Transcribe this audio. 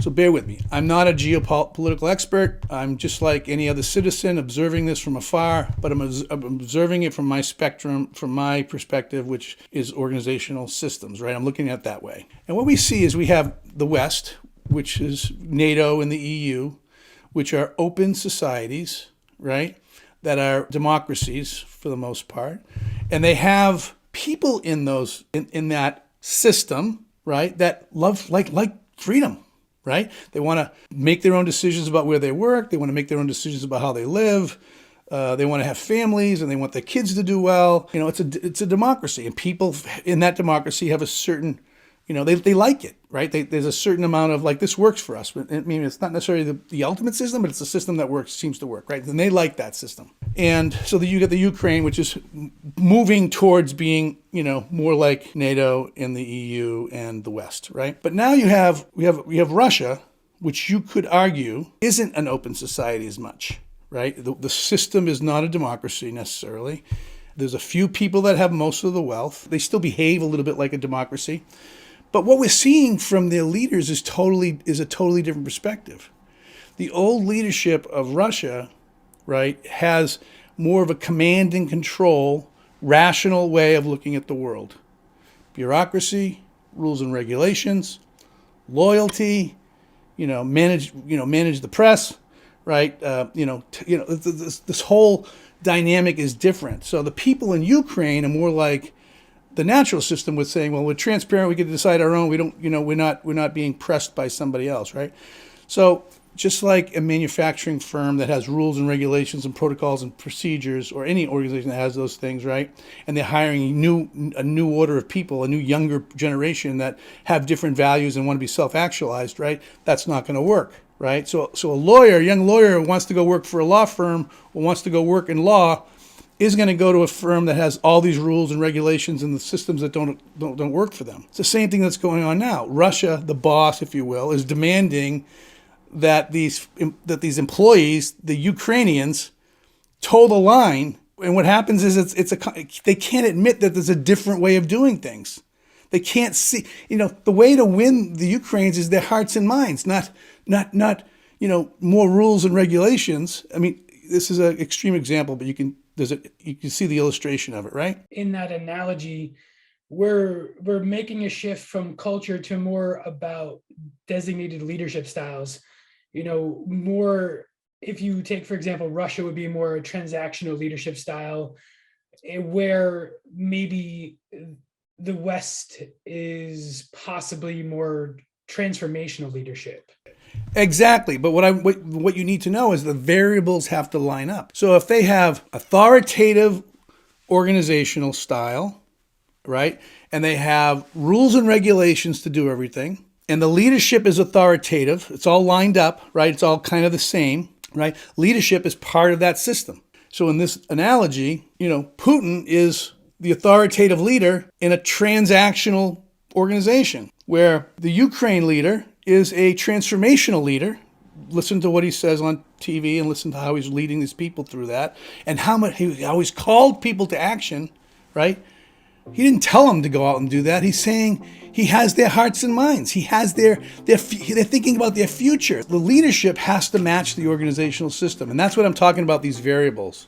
So bear with me. I'm not a geopolitical expert. I'm just like any other citizen observing this from afar, but I'm observing it from my spectrum, from my perspective, which is organizational systems, right? I'm looking at it that way. And what we see is we have the West, which is NATO and the EU, which are open societies, right? That are democracies for the most part. And they have people in those, in that system, right? That love, like freedom. Right? They want to make their own decisions about where they work. They want to make their own decisions about how they live. They want to have families, and they want their kids to do well. You know, it's a democracy, and people in that democracy have a certain, you know, they like it, right? There's a certain amount of like, this works for us. I mean, it's not necessarily the ultimate system, but it's a system that works, seems to work, right? And they like that system. And so you get the Ukraine, which is moving towards being, you know, more like NATO and the EU and the West, right? But now we have Russia, which you could argue isn't an open society as much, right? The system is not a democracy necessarily. There's a few people that have most of the wealth. They still behave a little bit like a democracy. But what we're seeing from their leaders is a totally different perspective. The old leadership of Russia, right, has more of a command and control, rational way of looking at the world. Bureaucracy, rules and regulations, loyalty, manage the press, right? This whole dynamic is different. So the people in Ukraine are more like the natural system was saying, well, we're transparent, we get to decide our own, we're not being pressed by somebody else, right? So just like a manufacturing firm that has rules and regulations and protocols and procedures, or any organization that has those things, right? And they're hiring a new order of people, a new younger generation that have different values and want to be self-actualized, right? That's not going to work, right? So a young lawyer who wants to go work for a law firm or wants to go work in law is going to go to a firm that has all these rules and regulations and the systems that don't work for them. It's the same thing that's going on now. Russia, the boss, if you will, is demanding that these employees, the Ukrainians, toe the line. And what happens is they can't admit that there's a different way of doing things. They can't see, the way to win the Ukrainians is their hearts and minds, not more rules and regulations. I mean, this is an extreme example, but you can see the illustration of it, right? In that analogy, we're making a shift from culture to more about designated leadership styles. More, if you take, for example, Russia would be more a transactional leadership style, where maybe the West is possibly more transformational leadership. Exactly. But what you need to know is the variables have to line up. So if they have authoritative organizational style, right, and they have rules and regulations to do everything, and the leadership is authoritative, it's all lined up, right? It's all kind of the same, right? Leadership is part of that system. So in this analogy, Putin is the authoritative leader in a transactional organization, where the Ukraine leader is a transformational leader. Listen to what he says on TV and listen to how he's leading these people through that, and how he's called people to action, right? He didn't tell them to go out and do that. He's saying he has their hearts and minds. He has they're thinking about their future. The leadership has to match the organizational system. And that's what I'm talking about, these variables.